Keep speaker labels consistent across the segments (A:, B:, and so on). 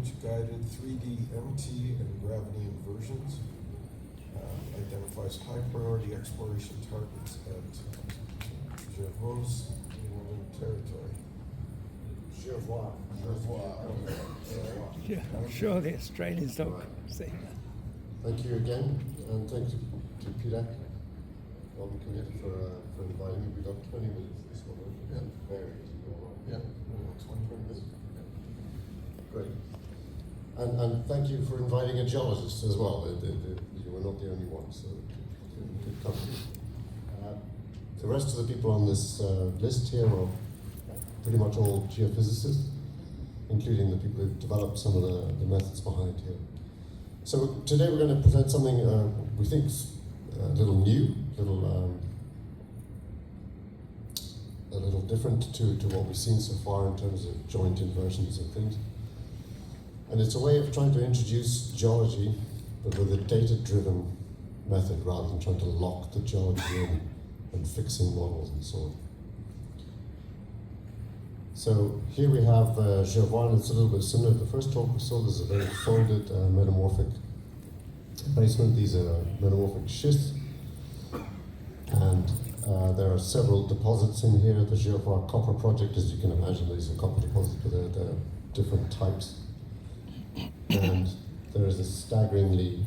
A: range-guided 3D MT and gravity inversions. Identifies high-priority exploration targets at Jervois Northern Territory.
B: Jervois.
C: Yeah, I'm sure the Australians don't say that.
B: Thank you again, and thank you to Peter, Robin Committee for inviting me. We've got 20 minutes this one. Yeah. Very
A: Yeah, 20 minutes.
B: Great. And thank you for inviting a geologist as well. You were not the only one, so good company. The rest of the people on this list here are pretty much all geophysicists, including the people who've developed some of the methods behind here. So today we're going to present something we think a little new, a little different to what we've seen so far in terms of joint inversions and things. And it's a way of trying to introduce geology, but with a data-driven method rather than trying to lock the geology in and fixing models and so on. So here we have Jervois, and it's a little bit similar. The first talk we saw, there's a very folded metamorphic basement. These are metamorphic schists. And there are several deposits in here. The Jervois copper project, as you can imagine, these are copper deposits, but there are different types. And there is a staggeringly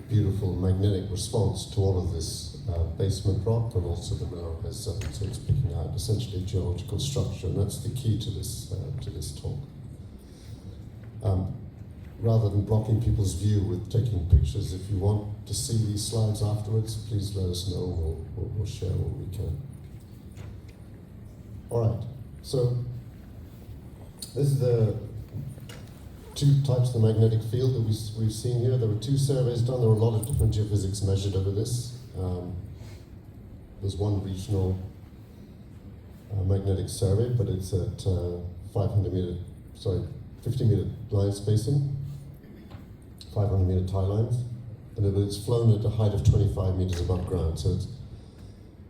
B: beautiful magnetic response to all of this basement rock and also the mineralized zone. So it's picking out essentially geological structure, and that's the key to this talk. Rather than blocking people's view with taking pictures, if you want to see these slides afterwards, please let us know. We'll share what we can. All right. So this is the two types of the magnetic field that we've seen here. There were two surveys done. There were a lot of different geophysics measured over this. There's one regional magnetic survey, but it's at 50 meter line spacing, 500 meter tie lines, and it's flown at a height of 25 meters above ground, so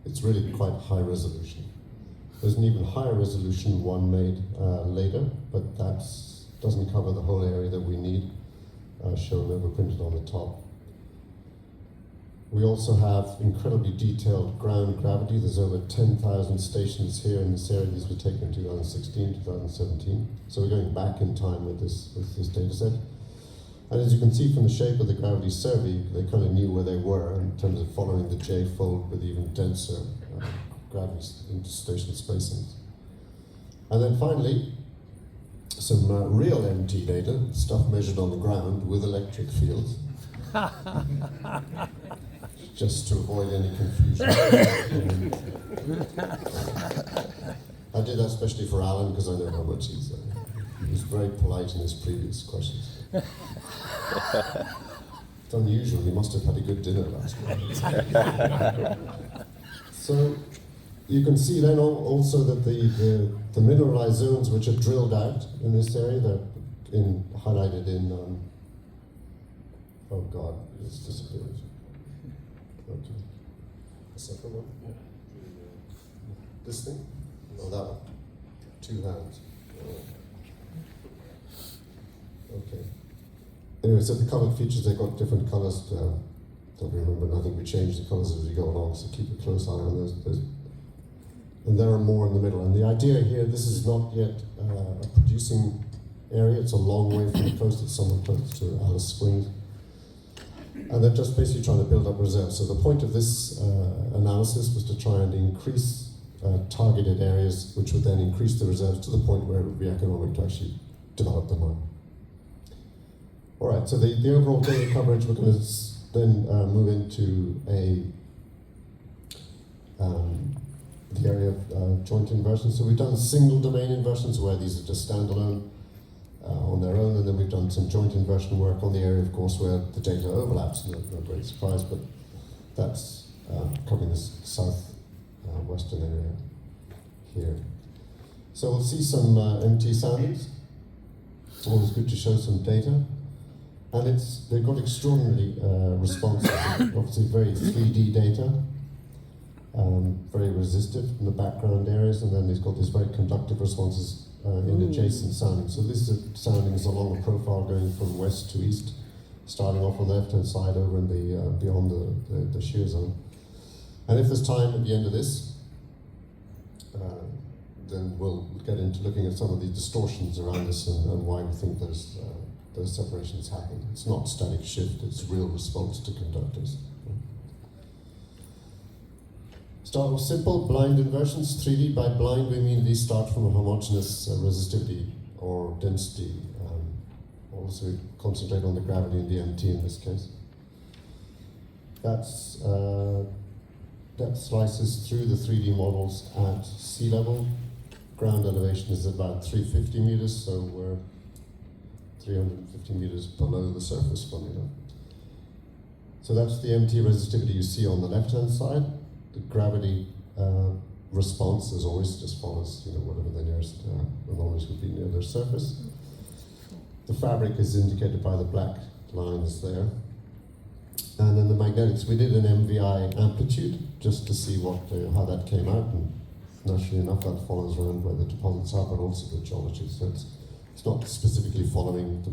B: it's really quite high resolution. There's an even higher resolution one made later, but that doesn't cover the whole area that we need, shown over printed on the top. We also have incredibly detailed ground gravity. There's over 10,000 stations here in this area. These were taken in 2016, 2017. So we're going back in time with this data set. And as you can see from the shape of the gravity survey, they kind of knew where they were in terms of following the J-fold with even denser gravity station spacings. And then finally, some real MT data, stuff measured on the ground with electric fields. Just to avoid any confusion. I did that especially for Alan because I know how much he was very polite in his previous questions. It's unusual, he must have had a good dinner last night. So you can see then also that the mineralized zones which are drilled out in this area, they're highlighted in, oh God, it's disappeared. Okay. The second one? Yeah. This thing? No, that one. Two hands. Okay. Anyway, so the colored features, they've got different colors. Don't remember, and I think we change the colors as we go along, so keep a close eye on those. And there are more in the middle. And the idea here, this is not yet a producing area. It's a long way from the coast. It's somewhat close to Alice Springs. And they're just basically trying to build up reserves. So the point of this analysis was to try and increase targeted areas, which would then increase the reserves to the point where it would be economic to actually develop the mine. All right, so the overall data coverage, we're going to then move into the area of joint inversions. So we've done single domain inversions where these are just standalone on their own, and then we've done some joint inversion work on the area, of course, where the data overlaps. No great surprise, but that's covering this south-western area here. So we'll see some MT soundings. It's always good to show some data. And they've got extraordinarily responsive, obviously very 3D data. very resistive in the background areas, and then they've got these very conductive responses in adjacent soundings. So this is soundings along a profile going from west to east, starting off on the left-hand side over in the beyond the shear zone. And if there's time at the end of this, then we'll get into looking at some of the distortions around this and why we think those separations happen. It's not static shift, it's real response to conductors. Start with simple blind inversions. 3D, by blind we mean these start from a homogeneous resistivity or density. Also concentrate on the gravity and the MT in this case. That slices through the 3D models at sea level. Ground elevation is about 350 meters, so we're 350 meters below the surface, funny enough. So that's the MT resistivity you see on the left-hand side. The gravity response, as always, just follows whatever the nearest anomalies would be near their surface. The fabric is indicated by the black lines there. And then the magnetics, we did an MVI amplitude just to see how that came out, and naturally enough that follows around where the deposits are, but also the geology. So it's not specifically following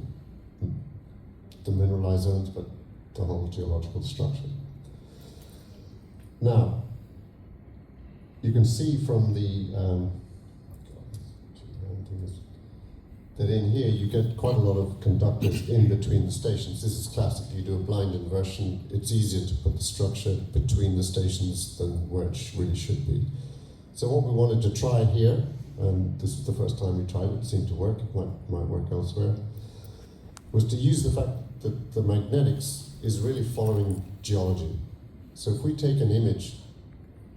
B: the mineralized zones, but the whole geological structure. Now, you can see from the that in here you get quite a lot of conductors in between the stations. This is classic. You do a blind inversion, it's easier to put the structure between the stations than where it really should be. So what we wanted to try here, and this is the first time we tried it seemed to work, it might work elsewhere, was to use the fact that the magnetics is really following geology. So if we take an image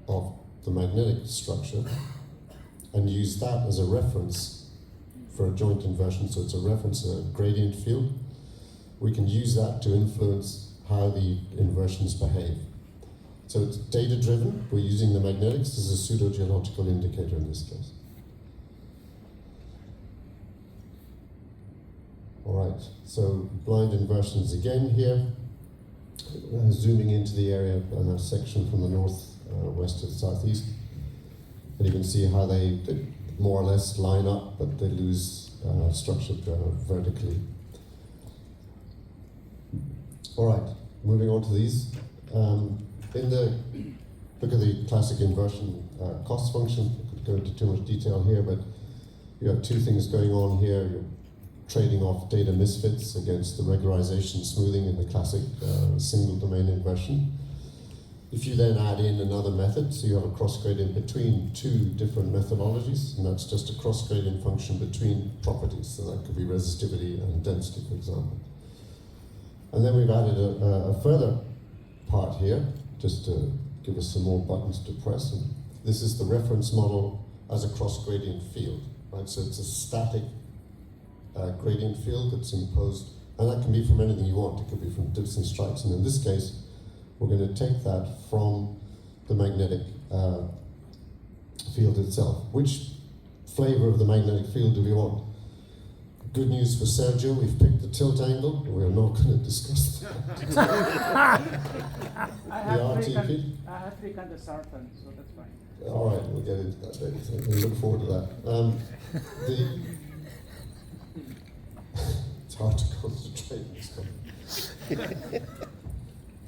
B: of the magnetic structure and use that as a reference for a joint inversion, so it's a reference, a gradient field, we can use that to influence how the inversions behave. So it's data-driven. We're using the magnetics as a pseudo-geological indicator in this case. All right, so blind inversions again here. Zooming into the area and a section from the north west to the southeast. And you can see how they more or less line up, but they lose structure vertically. All right, moving on to these. Look at the classic inversion cost function. I could go into too much detail here, but you have two things going on here. You're trading off data misfits against the regularization smoothing in the classic single domain inversion. If you then add in another method, so you have a cross gradient between two different methodologies, and that's just a cross gradient function between properties, so that could be resistivity and density, for example. And then we've added a further part here, just to give us some more buttons to press. And this is the reference model as a cross gradient field, right? So it's a static gradient field that's imposed, and that can be from anything you want. It could be from dips and strikes, and in this case, we're going to take that from the magnetic field itself. Which flavor of the magnetic field do we want? Good news for Sergio, we've picked the tilt angle. We're not going to discuss that.
D: I have frequent the Sartan, so that's fine.
B: All right, we'll get into that later. So we look forward to that. It's hard to concentrate in this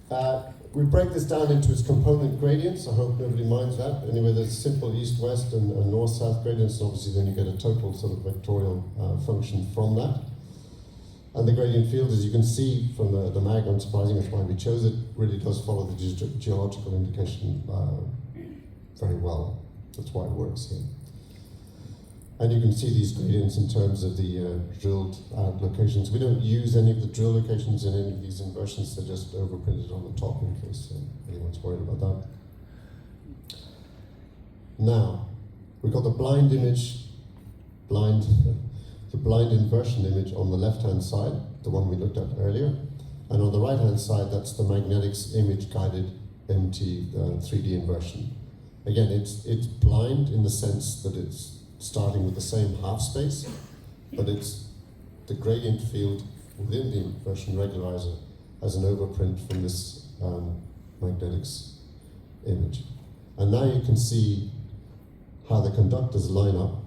B: one. We break this down into its component gradients. I hope nobody minds that. Anyway, there's simple east-west and north-south gradients, and obviously then you get a total sort of vectorial function from that. And the gradient field, as you can see from the mag, unsurprising, that's why we chose it, really does follow the geological indication very well. That's why it works here. And you can see these gradients in terms of the drilled out locations. We don't use any of the drill locations in any of these inversions, they're just overprinted on the top in case anyone's worried about that. Now, we've got the blind image, the blind inversion image on the left-hand side, the one we looked at earlier. And on the right-hand side, that's the magnetics image guided MT 3D inversion. Again, it's blind in the sense that it's starting with the same half space, but it's the gradient field within the inversion regularizer as an overprint from this magnetics image. And now you can see how the conductors line up.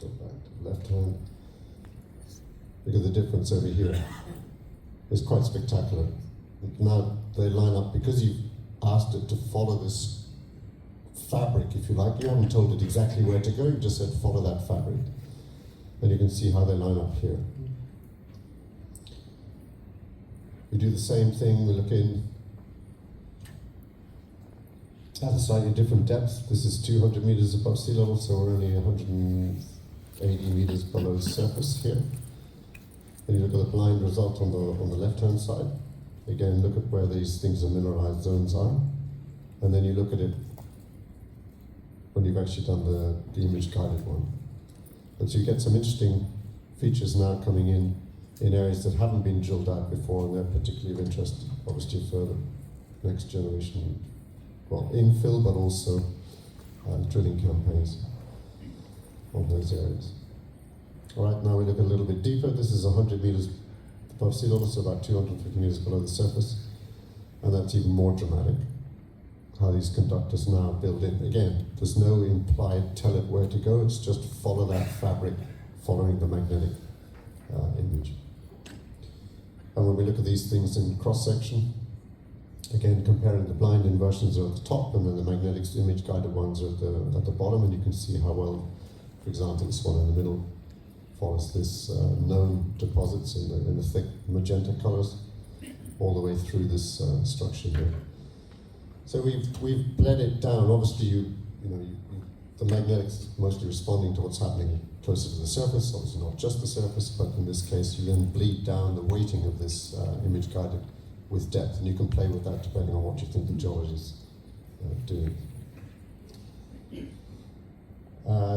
B: Go back to the left hand. Look at the difference over here. It's quite spectacular. Now they line up because you've asked it to follow this fabric, if you like. You haven't told it exactly where to go, you just said follow that fabric. And you can see how they line up here. We do the same thing, we look in at a slightly different depth. This is 200 meters above sea level, so we're only 180 meters below the surface here. And you look at the blind result on the left-hand side. Again, look at where these things are mineralized zones are. And then you look at it when you've actually done the image guided one. And so you get some interesting features now coming in areas that haven't been drilled out before, and they're particularly of interest, obviously, for the next generation, well, infill, but also drilling campaigns on those areas. All right, now we look a little bit deeper. This is 100 meters above sea level, so about 250 meters below the surface, and that's even more dramatic, how these conductors now build in. Again, there's no implied tell it where to go, it's just follow that fabric, following the magnetic image. And when we look at these things in cross-section, again, comparing the blind inversions are at the top, and then the magnetic image-guided ones are at the bottom, and you can see how well, for example, this one in the middle follows this known deposits in the thick magenta colors all the way through this structure here. So we've bled it down. Obviously, the magnetics mostly responding to what's happening closer to the surface, obviously not just the surface, but in this case you then bleed down the weighting of this image guided with depth, and you can play with that depending on what you think the geology is doing.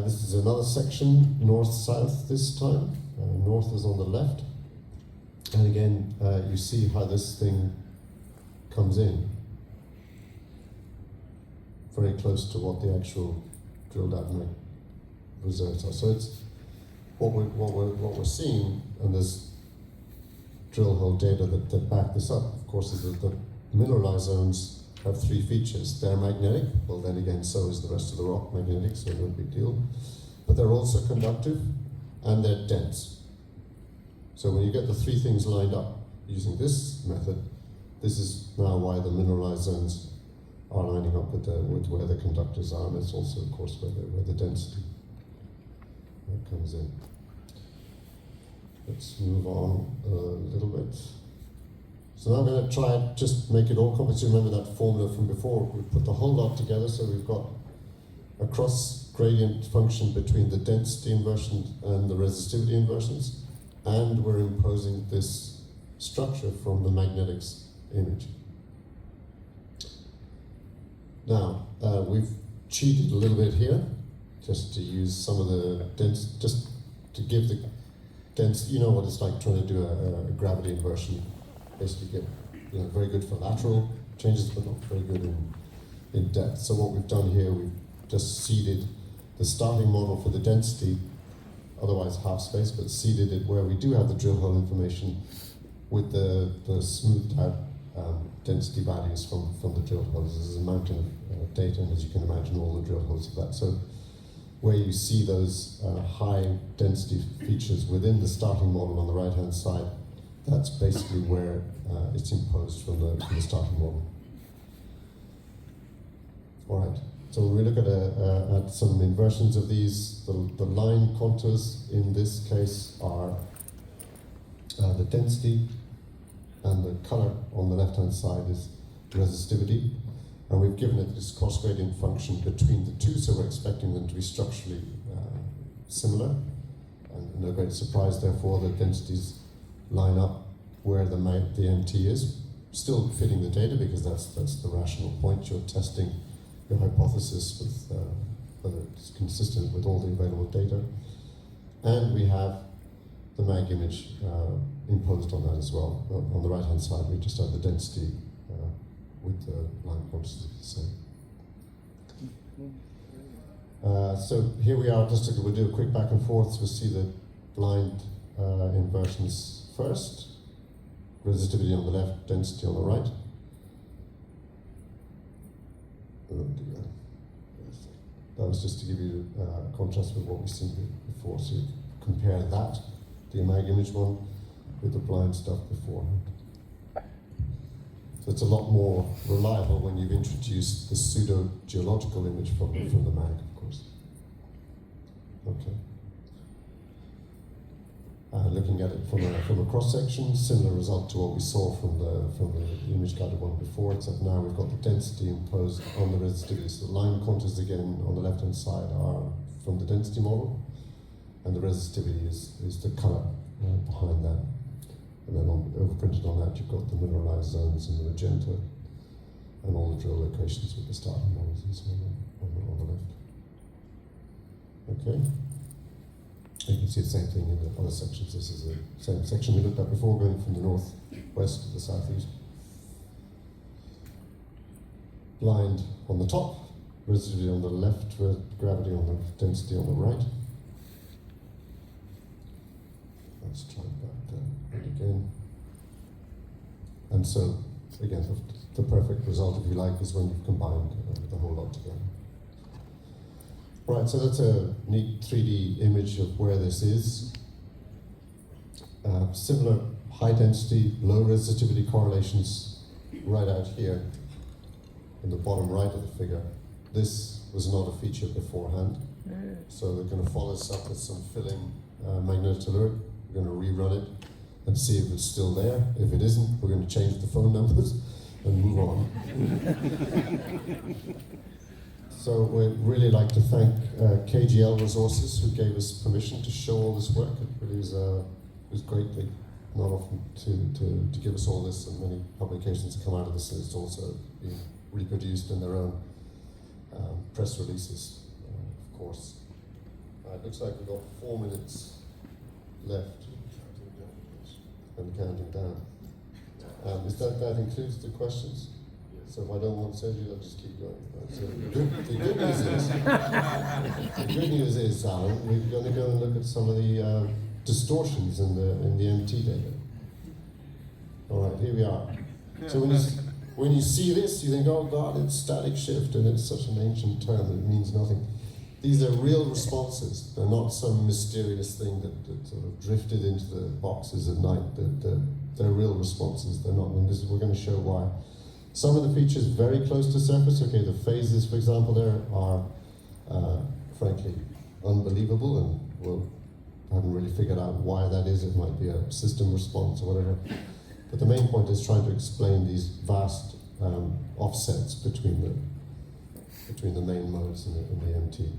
B: This is another section, north-south this time. North is on the left, and again you see how this thing comes in very close to what the actual drilled out reserves are. So it's what we're seeing, and there's drill hole data that back this up, of course, is that the mineralized zones have three features. They're magnetic, well then again so is the rest of the rock magnetic, so no big deal. But they're also conductive, and they're dense. So when you get the three things lined up using this method, this is now why the mineralized zones are lining up with where the conductors are, and it's also, of course, where the density comes in. Let's move on a little bit. So now I'm going to try and just make it all complex. You remember that formula from before? We put the whole lot together, so we've got a cross gradient function between the density inversion and the resistivity inversions, and we're imposing this structure from the magnetics image. Now, we've cheated a little bit here, just to use some of the just to give the dense, you know what it's like trying to do a gravity inversion. Basically get, very good for lateral changes, but not very good in depth. So what we've done here, we've just seeded the starting model for the density, otherwise half space, but seeded it where we do have the drill hole information with the smoothed out density values from the drill holes. There's a mountain of data, and as you can imagine, all the drill holes of that. So where you see those high density features within the starting model on the right hand side, that's basically where it's imposed from the starting model. All right, so when we look at some inversions of these, the line contours in this case are the density, and the color on the left-hand side is resistivity, and we've given it this cross gradient function between the two, so we're expecting them to be structurally similar, and no great surprise therefore that densities line up where the MT is, still fitting the data because that's the rational point. You're testing your hypothesis with whether it's consistent with all the available data, and we have the mag image imposed on that as well. On the right hand side we just have the density with the line quantities the same. So here we are, we'll do a quick back and forth. We'll see the blind inversions first. Resistivity on the left, density on the right. That was just to give you a contrast with what we've seen before. So you compare that, the mag image one, with the blind stuff beforehand. So it's a lot more reliable when you've introduced the pseudo-geological image from the mag, of course. Okay. Looking at it from a cross-section, similar result to what we saw from the image guided one before, except now we've got the density imposed on the resistivity. So the line contours again on the left-hand side are from the density model, and the resistivity is the color behind that. And then overprinted on that, you've got the mineralized zones in the magenta, and all the drill locations with the starting models and so on the left. Okay. You can see the same thing in the other sections. This is the same section we looked at before, going from the northwest to the southeast. Blind on the top, resistivity on the left, gravity on the density on the right. Let's try that again. And so, again, the perfect result, if you like, is when you've combined the whole lot together. Right, so that's a neat 3D image of where this is. Similar high density, low resistivity correlations right out here in the bottom right of the figure. This was not a feature beforehand. So we're going to follow this up with some filling magnetotelluric. We're going to rerun it and see if it's still there. If it isn't, we're going to change the phone numbers and move on. So we'd really like to thank KGL Resources, who gave us permission to show all this work. It really was great. They not often to give us all this, and many publications come out of this, and it's also been reproduced in their own press releases, of course. It looks like we've got 4 minutes left and counting down. That includes the questions? So if I don't want surgery, I'll just keep going. So the good news is, Alan, we're going to go and look at some of the distortions in the MT data. All right, here we are. So when you see this, you think, oh God, it's static shift, and it's such an ancient term that it means nothing. These are real responses. They're not some mysterious thing that sort of drifted into the boxes at night. They're real responses. They're not, and we're going to show why. Some of the features very close to surface. Okay, the phases, for example, there are frankly unbelievable, and we haven't really figured out why that is. It might be a system response or whatever. But the main point is trying to explain these vast offsets between the main modes and the MT.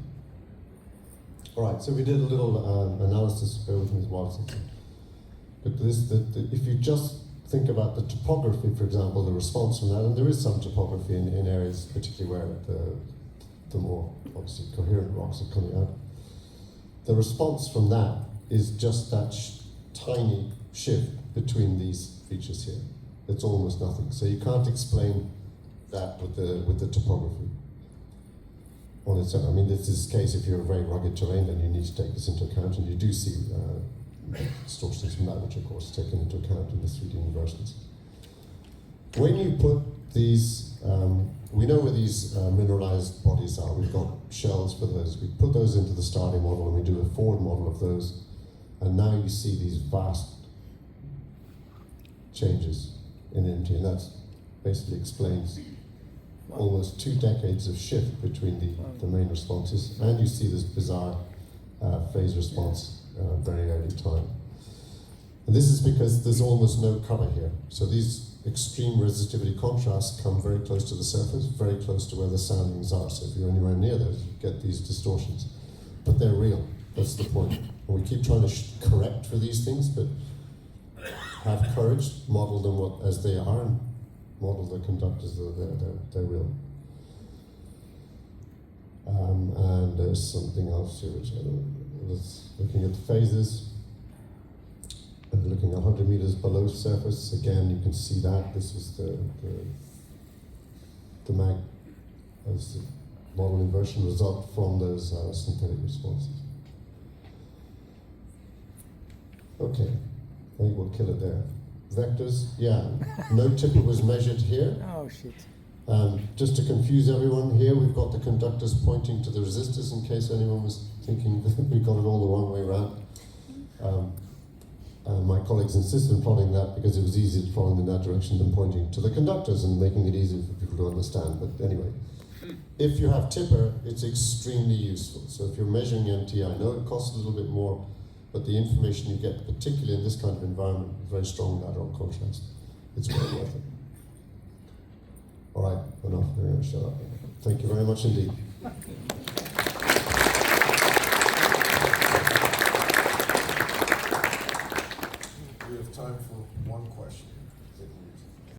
B: All right, so we did a little analysis. Bear with me while but if you just think about the topography, for example, the response from that, and there is some topography in areas, particularly where the more obviously coherent rocks are coming out. The response from that is just that tiny shift between these features here. It's almost nothing. So you can't explain that with the topography on its own. I mean, this is the case if you're a very rugged terrain, then you need to take this into account, and you do see distortions from that, which of course are taken into account in the 3D inversions. When you put these, we know where these mineralized bodies are. We've got shells for those. We put those into the starting model, and we do a forward model of those, and now you see these vast changes in MT, and that basically explains almost 2 decades of shift between the main responses, and you see this bizarre phase response very early time. And this is because there's almost no color here. So these extreme resistivity contrasts come very close to the surface, very close to where the soundings are. So if you're anywhere near those, you get these distortions. But they're real. That's the point. And we keep trying to correct for these things, but have courage, model them as they are, and model the conductors that they're real. And there's something else here which I don't. Looking at the phases, and looking 100 meters below surface. Again, you can see that this is the mag as the model inversion result from those synthetic responses. Okay, I think we'll kill it there. Vectors, yeah, no tipper was measured here.
C: Oh shit.
B: Just to confuse everyone here, we've got the conductors pointing to the resistors in case anyone was thinking that we got it all the wrong way around. My colleagues insisted on plotting that because it was easier to plot in that direction than pointing to the conductors and making it easier for people to understand. But anyway, if you have tipper, it's extremely useful. So if you're measuring MT, I know it costs a little bit more, but the information you get, particularly in this kind of environment, very strong lateral contrast. It's well worth it. All right, enough. I'm going to shut up. Thank you very much indeed.